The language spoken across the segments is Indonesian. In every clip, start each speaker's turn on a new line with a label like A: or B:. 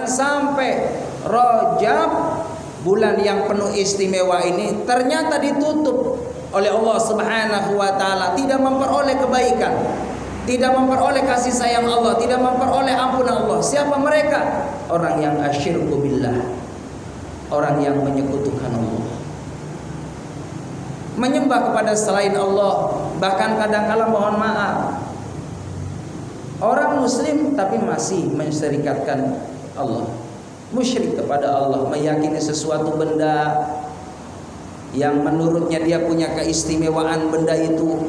A: Jangan sampai Rajab, bulan yang penuh istimewa ini, ternyata ditutup oleh Allah Subhanahu wa taala, tidak memperoleh kebaikan, tidak memperoleh kasih sayang Allah, tidak memperoleh ampunan Allah. Siapa mereka? Orang yang asyirku billah, orang yang menyekutukan Allah, menyembah kepada selain Allah. Bahkan kadang-kala mohon maaf, orang muslim tapi masih mensyirikatkan Allah, musyrik kepada Allah, meyakini sesuatu benda yang menurutnya dia punya keistimewaan benda itu.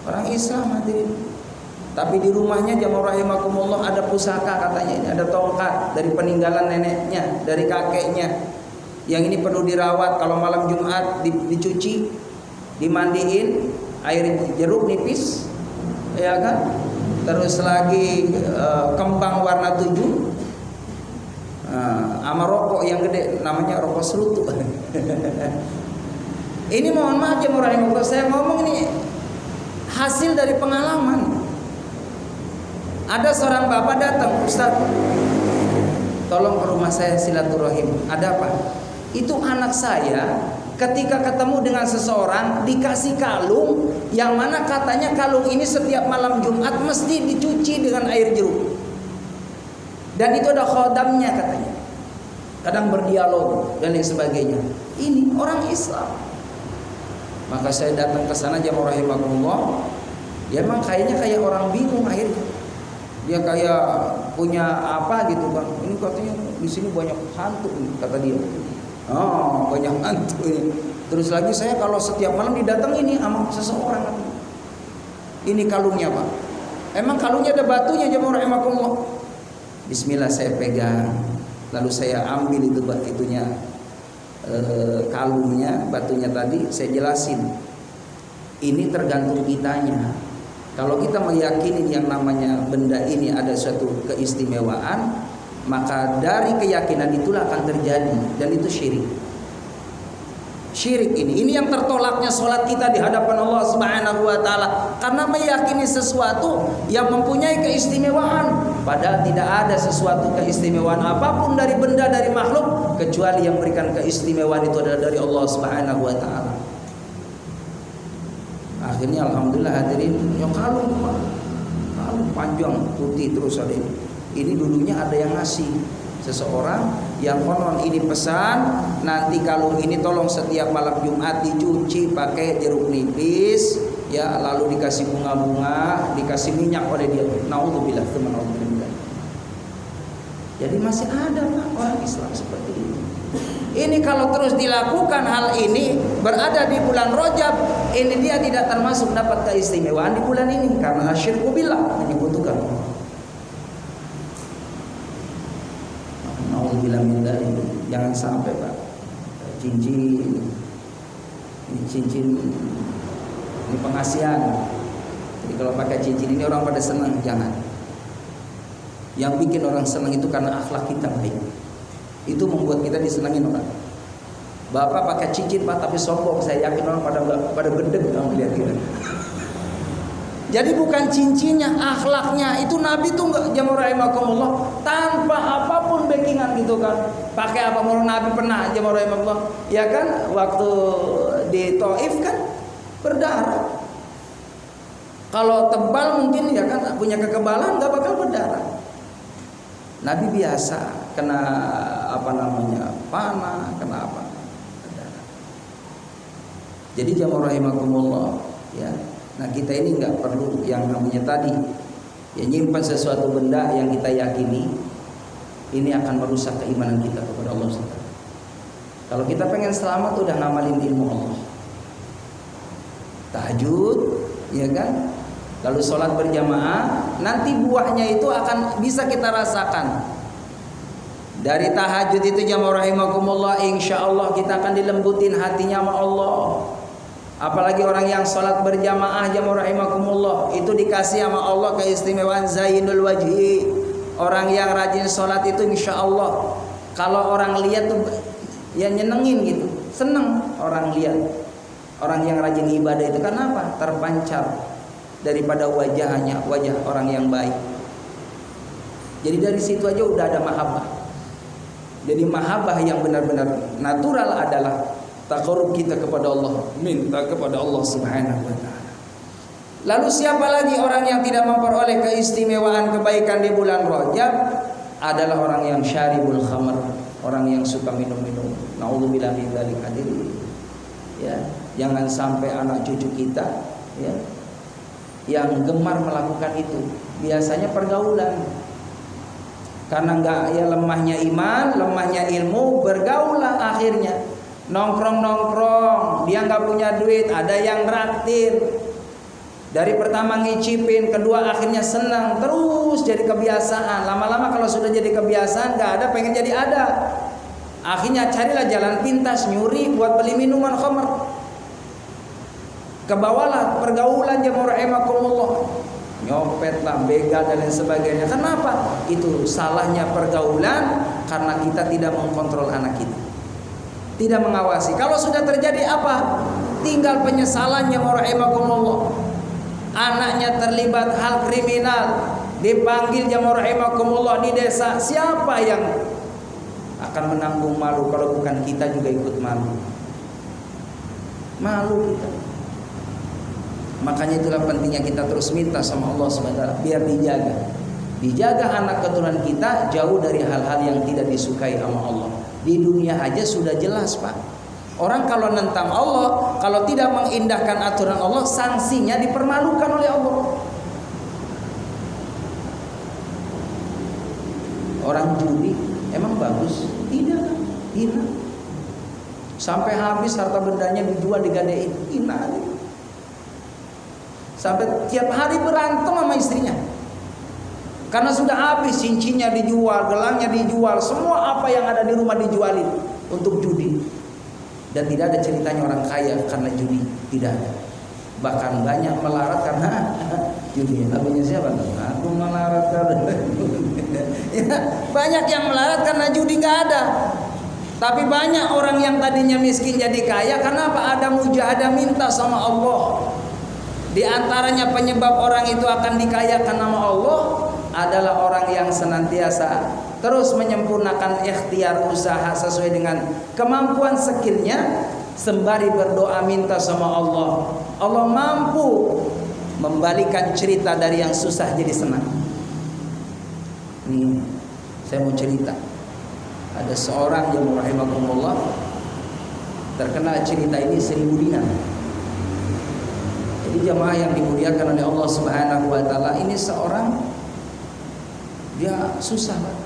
A: Orang Islam hadirin, tapi di rumahnya jamaah rahimakumullah ada pusaka katanya, ini ada tongkat dari peninggalan neneknya, dari kakeknya, yang ini perlu dirawat. Kalau malam Jumat dicuci, dimandiin, air jeruk nipis, ya kan? Terus lagi kembang warna 7, sama rokok yang gede, namanya rokok serutu. Ini mohon maaf jamaah rahimakumullah, saya ngomong ini hasil dari pengalaman. Ada seorang bapak datang, Ustaz, tolong ke rumah saya silaturahim. Ada apa? Itu anak saya ketika ketemu dengan seseorang dikasih kalung, yang mana katanya kalung ini setiap malam Jumat mesti dicuci dengan air jeruk. Dan itu ada khodamnya katanya, kadang berdialog dan lain sebagainya. Ini orang Islam. Maka saya datang ke sana jamaah rahimakumullah. Ya emang kayaknya kayak orang bingung akhirnya. Dia kayak punya apa gitu, Bang. Ini katanya di sini banyak hantu kata dia. Oh, banyak hantu ini. Terus lagi saya kalau setiap malam didatangi ini sama seseorang. Ini kalungnya, Pak. Emang kalungnya ada batunya jamaah rahimakumullah. Bismillah saya pegang. Lalu saya ambil itu itunya, kalungnya, batunya tadi, saya jelasin. Ini tergantung kitanya. Kalau kita meyakini yang namanya benda ini ada suatu keistimewaan, maka dari keyakinan itulah akan terjadi, dan itu syirik. Syirik ini yang tertolaknya sholat kita di hadapan Allah Subhanahu wa taala, karena meyakini sesuatu yang mempunyai keistimewaan, padahal tidak ada sesuatu keistimewaan apapun dari benda, dari makhluk, kecuali yang memberikan keistimewaan itu adalah dari Allah Subhanahu wa taala. Akhirnya alhamdulillah hadirin, yang kalung panjang putih terus ada ini. Ini dulunya ada yang ngasih seseorang yang konon ini pesan, nanti kalung ini tolong setiap malam Jumat dicuci pakai jeruk nipis, ya, lalu dikasih bunga-bunga, dikasih minyak oleh dia. Naudzubillah, teman-teman. Jadi masih ada Pak orang Islam seperti ini. Ini kalau terus dilakukan hal ini, berada di bulan Rajab, ini dia tidak termasuk dapat keistimewaan di bulan ini, karena syirku billah, menyekutukan Allah. Nauzubillah min dzalik. Jangan sampai Pak, cincin ini pengasihan. Jadi kalau pakai cincin ini orang pada senang, jangan. Yang bikin orang senang itu karena akhlak kita baik. Itu membuat kita disenangin orang. Bapak pakai cincin Pak tapi sombong, saya yakin orang pada gedeg kalau melihat kita. Jadi bukan cincinnya, akhlaknya. Itu Nabi tuh enggak, jamaah rahimakumullah, tanpa apapun backingan gitu kan. Pakai apa, mau Nabi pernah jamaah rahimakumullah, ya kan, waktu di Taif kan berdarah. Kalau tebal mungkin ya kan punya kekebalan, enggak bakal berdarah. Nabi biasa kena panah, kena apa? Berdarah. Jadi jamaah rahimakumullah, ya. Nah kita ini nggak perlu yang namanya tadi, ya, nyimpan sesuatu benda yang kita yakini ini akan merusak keimanan kita kepada Allah SWT. Kalau kita pengen selamat, udah ngamalin ilmu Allah, tahajud, ya kan, lalu sholat berjamaah, nanti buahnya itu akan bisa kita rasakan. Dari tahajud itu jamaah rahimakumullah, insya Allah kita akan dilembutin hatinya sama Allah. Apalagi orang yang sholat berjamaah jamaah rahimakumullah, itu dikasih sama Allah keistimewaan zainul wajhi. Orang yang rajin sholat itu insya Allah, kalau orang lihat tuh ya nyenengin gitu, seneng orang lihat. Orang yang rajin ibadah itu karena apa? Terpancar daripada wajahnya, wajah orang yang baik. Jadi dari situ aja udah ada mahabbah. Jadi mahabbah yang benar-benar natural adalah taqarrub kita kepada Allah, minta kepada Allah Subhanahu wa taala. Lalu siapa lagi orang yang tidak memperoleh keistimewaan kebaikan di bulan Rajab? Adalah orang yang syaribul khamr, orang yang suka minum-minum. Nauzubillah min dzalik, hadirin. Ya, jangan sampai anak cucu kita ya yang gemar melakukan itu. Biasanya pergaulan. Karena enggak ya lemahnya iman, lemahnya ilmu, bergaulah akhirnya. Nongkrong-nongkrong, dia enggak punya duit, ada yang traktir. Dari pertama ngicipin, kedua akhirnya senang, terus jadi kebiasaan. Lama-lama kalau sudah jadi kebiasaan, enggak ada pengen jadi ada. Akhirnya carilah jalan pintas, nyuri buat beli minuman khamr. Kebawalah pergaulan jemaah rahimakumullah. Nyopet lah, begal dan lain sebagainya. Kenapa? Itu salahnya pergaulan karena kita tidak mengkontrol anak kita, tidak mengawasi. Kalau sudah terjadi apa? Tinggal penyesalannya rahimakumullah. Anaknya terlibat hal kriminal, dipanggil jemaah rahimakumullah di desa, siapa yang akan menanggung malu kalau bukan kita juga ikut malu? Malu kita. Makanya itulah pentingnya kita terus minta sama Allah SWT biar dijaga anak keturunan kita jauh dari hal-hal yang tidak disukai sama Allah. Di dunia aja sudah jelas, Pak. Orang kalau nentang Allah, kalau tidak mengindahkan aturan Allah, sanksinya dipermalukan oleh Allah. Orang judi emang bagus? Tidak. Sampai habis harta bendanya dijual, digadein. Sampai tiap hari berantem sama istrinya. Karena sudah habis, cincinnya dijual, gelangnya dijual, semua apa yang ada di rumah dijualin untuk judi. Dan tidak ada ceritanya orang kaya karena judi, tidak ada. Bahkan banyak melarat karena judi. Lagunya siapa? Aku melarat karena ya, banyak yang melarat karena judi, nggak ada. Tapi banyak orang yang tadinya miskin jadi kaya karena apa? Ada mujahadah minta sama Allah. Di antaranya penyebab orang itu akan dikayakan nama Allah adalah orang yang senantiasa terus menyempurnakan ikhtiar usaha sesuai dengan kemampuan skillnya, sembari berdoa minta sama Allah. Allah mampu membalikan cerita dari yang susah jadi senang. Nih, saya mau cerita. Ada seorang yang rahimakumullah terkenal cerita ini 1000 dinar. Jadi jamaah yang dimuliakan oleh Allah Subhanahu wa taala, ini seorang dia susah, Pak.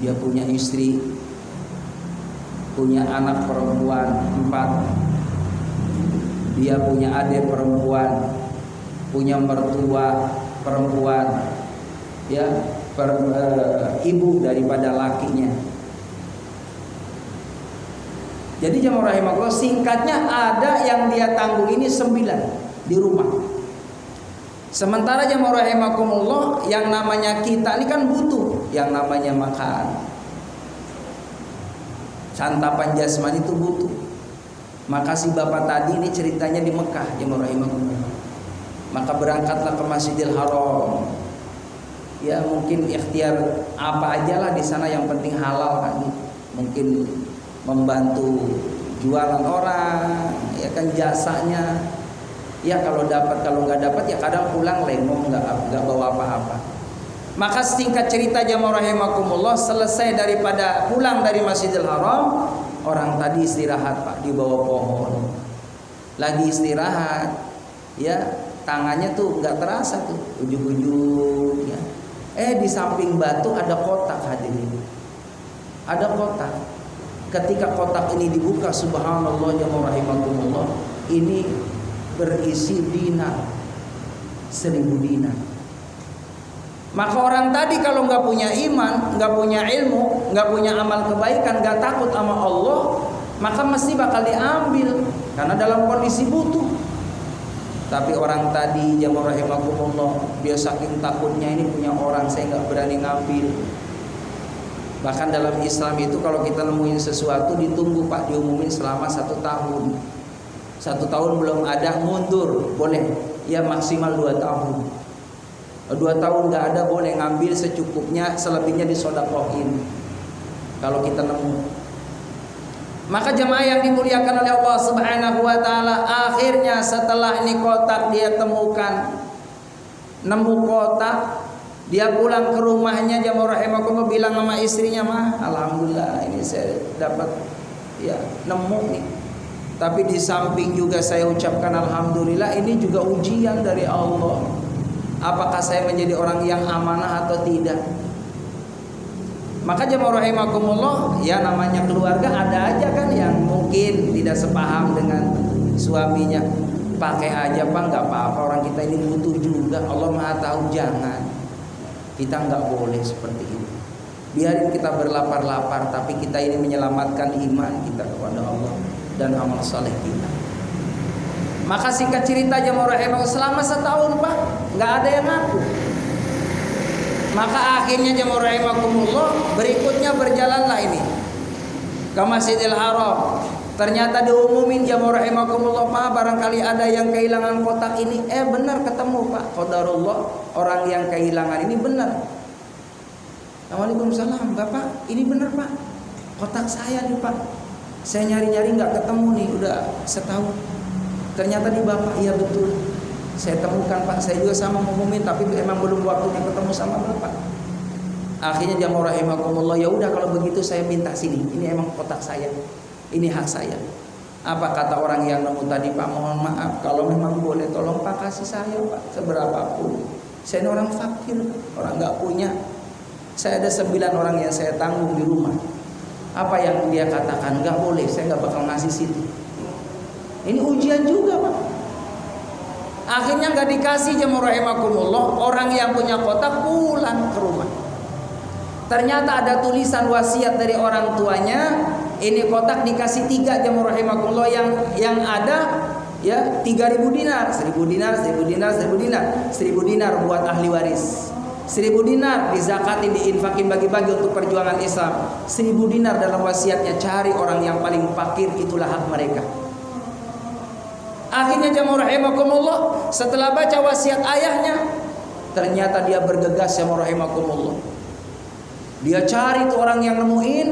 A: Dia punya istri, punya anak perempuan 4. Dia punya adik perempuan, punya mertua perempuan, ya, ibu daripada lakinya. Jadi jemaah rahimahullah, singkatnya ada yang dia tanggung ini 9 di rumah. Sementara jemaah rahimakumullah, yang namanya kita ini kan butuh yang namanya makan. Santapan jasmani itu butuh. Maka si bapak tadi ini ceritanya di Mekah, jemaah rahimakumullah. Maka berangkatlah ke Masjidil Haram. Ya mungkin ikhtiar apa aja lah di sana, yang penting halal kan. Mungkin membantu jualan orang, ya kan, jasanya. Ya kalau dapat, kalau nggak dapat ya kadang pulang lenong, nggak bawa apa-apa. Maka singkat cerita jamaah rahimakumullah, selesai daripada pulang dari Masjidil Haram, orang tadi istirahat, Pak, di bawah pohon. Lagi istirahat, ya tangannya tuh nggak terasa tuh, ujung-ujung, ya. Di samping batu ada kotak, hadirin. Ada kotak. Ketika kotak ini dibuka, subhanallah jamaah rahimakumullah, ini berisi dinar, 1000 dinar. Maka orang tadi kalau nggak punya iman, nggak punya ilmu, nggak punya amal kebaikan, nggak takut sama Allah, maka mesti bakal diambil karena dalam kondisi butuh. Tapi orang tadi jamaah rahimakumullah, dia saking takutnya, ini punya orang, saya nggak berani ngambil. Bahkan dalam Islam itu kalau kita nemuin sesuatu ditunggu, Pak, diumumin selama 1 tahun. 1 tahun belum ada, mundur, boleh. Ya maksimal 2 tahun. 2 tahun nggak ada, boleh ngambil secukupnya, selebihnya disodakohin kalau kita nemu. Maka jemaah yang dimuliakan oleh Allah Subhanahu wa taala, akhirnya setelah ini kotak dia temukan, nemu kotak, dia pulang ke rumahnya, jemaah rahimakumullah, bilang sama istrinya, "Mah, alhamdulillah ini saya dapat ya nemu nih." Tapi di samping juga saya ucapkan alhamdulillah, ini juga ujian dari Allah. Apakah saya menjadi orang yang amanah atau tidak? Maka jemaah rahimakumullah, ya namanya keluarga, ada aja kan yang mungkin tidak sepaham dengan suaminya. Pakai aja Pak, nggak apa-apa, orang kita ini butuh juga. Allah Maha tahu. Jangan, kita nggak boleh seperti itu. Biarin kita berlapar-lapar, tapi kita ini menyelamatkan iman kita kepada Allah dan amal saleh kita. Maka singkat cerita jemaah rahimakumullah, selama setahun Pak, nggak ada yang ngaku. Maka akhirnya jemaah rahimakumullah, berikutnya berjalanlah ini ke Masjidil Haram. Ternyata diumumin jemaah rahimakumullah, Pak, barangkali ada yang kehilangan kotak ini. Benar ketemu Pak, qadarullah, orang yang kehilangan ini benar. Waalaikumsalam, Bapak, ini benar Pak, kotak saya nih Pak. Saya nyari-nyari nggak ketemu nih, udah setahun. Ternyata di Bapak, iya betul. Saya temukan Pak, saya juga sama ngumumin, tapi emang belum waktunya ketemu sama Bapak. Akhirnya jamaah rahimakumullah, ya udah kalau begitu saya minta sini. Ini emang kotak saya, ini hak saya. Apa kata orang yang nemu tadi, Pak, mohon maaf, kalau memang boleh tolong Pak kasih saya Pak, seberapapun. Saya ini orang fakir, orang nggak punya. Saya ada 9 orang yang saya tanggung di rumah. Apa yang dia katakan, nggak boleh, saya nggak bakal ngasih situ. Ini ujian juga Pak. Akhirnya nggak dikasih jemaah rahimakumullah, orang yang punya kotak pulang ke rumah. Ternyata ada tulisan wasiat dari orang tuanya. Ini kotak dikasih 3 jemaah rahimakumullah, yang ada ya 3.000 dinar, 1.000 dinar, 1.000 dinar, 1.000 dinar, 1.000 dinar buat ahli waris. 1.000 dinar dizakatin, diinfakin, bagi-bagi untuk perjuangan Islam. 1.000 dinar dalam wasiatnya, cari orang yang paling fakir, itulah hak mereka. Akhirnya jemaah rahimakumullah, setelah baca wasiat ayahnya, ternyata dia bergegas jemaah rahimakumullah. Dia cari tuh orang yang nemuin,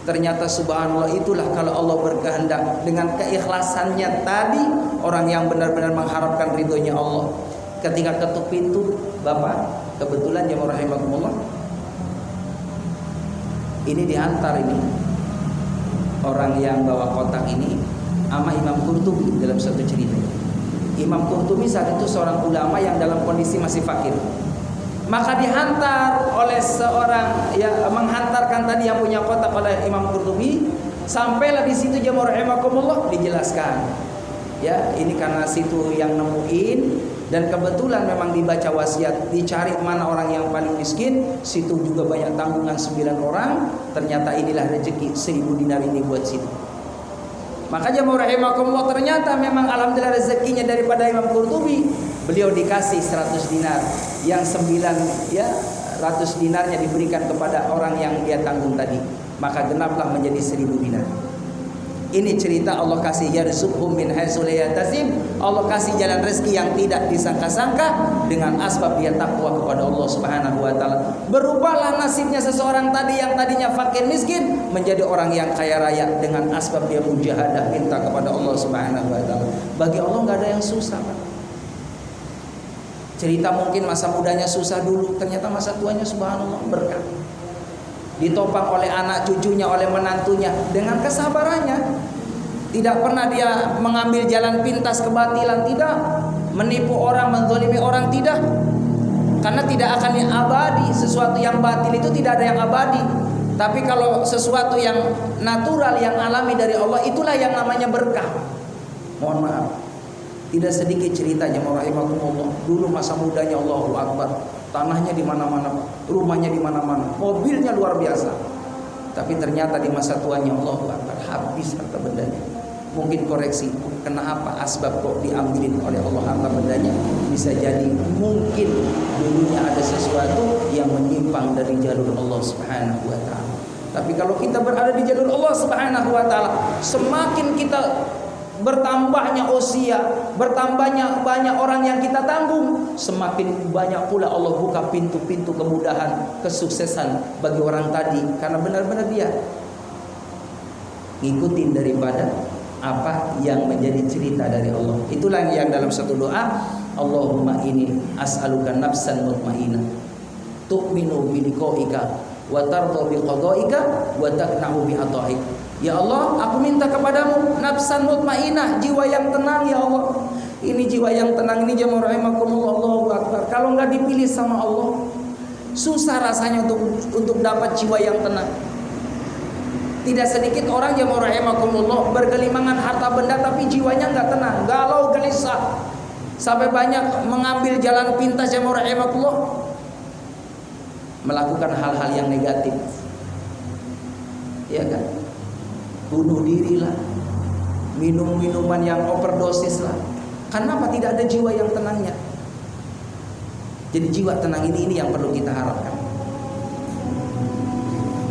A: ternyata subhanallah, itulah kalau Allah berkehendak dengan keikhlasannya tadi, orang yang benar-benar mengharapkan ridhonya Allah. Ketika ketuk pintu, Bapak, kebetulan jemaah rahimakumullah, ini diantar ini orang yang bawa kotak ini sama Imam Qurtubi dalam satu cerita. Imam Qurtubi saat itu seorang ulama yang dalam kondisi masih fakir. Maka dihantar oleh seorang, ya menghantarkan tadi yang punya kotak oleh Imam Qurtubi. Sampailah di situ jemaah rahimakumullah, dijelaskan. Ya, ini karena situ yang nemuin, dan kebetulan memang dibaca wasiat, dicari mana orang yang paling miskin. Situ juga banyak tanggungan 9 orang. Ternyata inilah rezeki 1.000 dinar ini buat situ. Maka jemaah rahimakumullah, ternyata memang alhamdulillah rezekinya daripada Imam Qurtubi. Beliau dikasih 100 dinar, yang 9 ya 100 dinarnya diberikan kepada orang yang dia tanggung tadi. Maka genaplah menjadi 1.000 dinar. Ini cerita Allah kasih yarzuqhum min haitsu la yahtasib. Allah kasih jalan rezeki yang tidak disangka-sangka dengan asbab dia takwa kepada Allah Subhanahu wa taala. Berubahlah nasibnya seseorang tadi yang tadinya fakir miskin menjadi orang yang kaya raya dengan asbab dia mujahadah minta kepada Allah Subhanahu wa taala. Bagi Allah enggak ada yang susah, Pak. Cerita mungkin masa mudanya susah dulu, ternyata masa tuanya subhanallah berkah. Ditopang oleh anak cucunya, oleh menantunya dengan kesabarannya. Tidak pernah dia mengambil jalan pintas kebatilan, tidak. Menipu orang, menzalimi orang, tidak. Karena tidak akan yang abadi. Sesuatu yang batil itu tidak ada yang abadi. Tapi kalau sesuatu yang natural, yang alami dari Allah, itulah yang namanya berkah. Mohon maaf, tidak sedikit ceritanya rahimakumullah. Dulu masa mudanya Allahu Akbar, tanahnya di mana-mana, rumahnya di mana-mana, mobilnya luar biasa. Tapi ternyata di masa tuanya Allahu Akbar, habis harta bendanya. Mungkin koreksi, kenapa asbab kok diambilin oleh Allah harta bendanya? Bisa jadi mungkin dulunya ada sesuatu yang menyimpang dari jalur Allah Subhanahu wa taala. Tapi kalau kita berada di jalur Allah Subhanahu wa taala, semakin kita bertambahnya usia, bertambahnya banyak orang yang kita tanggung, semakin banyak pula Allah buka pintu-pintu kemudahan, kesuksesan bagi orang tadi, karena benar-benar dia ngikutin daripada apa yang menjadi cerita dari Allah. Itulah yang dalam satu doa, Allahumma inni as'aluka nafsan mutmainnah tu'minu bi liqa'ika wa tarda bi qada'ika wa taqna'u bi ata'ik. Ya Allah, aku minta kepadamu nafsan mutmainnah, jiwa yang tenang ya Allah. Ini jiwa yang tenang ini jemaah rahimakumullah, Allahu akbar. Kalau enggak dipilih sama Allah, susah rasanya untuk dapat jiwa yang tenang. Tidak sedikit orang jemaah rahimakumullah bergelimangan harta benda tapi jiwanya enggak tenang, galau gelisah. Sampai banyak mengambil jalan pintas jemaah rahimakumullah, melakukan hal-hal yang negatif. Ya kan? Bunuh diri lah, minum minuman yang overdosis lah. Kenapa tidak ada jiwa yang tenangnya? Jadi jiwa tenang ini yang perlu kita harapkan.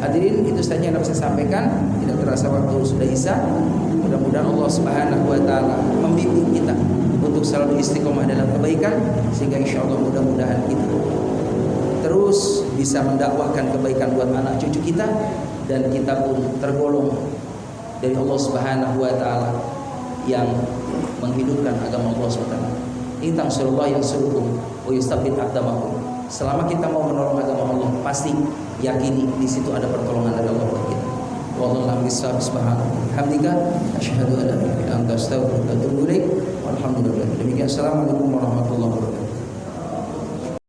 A: Hadirin, itu saja yang dapat saya sampaikan. Tidak terasa waktu sudah isya. Mudah-mudahan Allah Subhanahu wa taala membimbing kita untuk selalu istiqomah dalam kebaikan, sehingga insya Allah mudah-mudahan kita terus bisa mendakwahkan kebaikan buat anak cucu kita, dan kita pun tergolong dari Allah Subhanahu wa taala yang menghidupkan agama Allah Subhanahu wa taala. In tansurullah yansurkum wa yustabbit aqdamakum. Selama kita mau menolong agama Allah, pasti yakini di situ ada pertolongan dari Allah buat kita. Wallahu a'lam bishawab. Subhanallah. Hamdika asyhadu an la ilaha illa anta astaghfiruka wa atubu ilaik. Walhamdulillah. Demikian, assalamualaikum warahmatullahi wabarakatuh.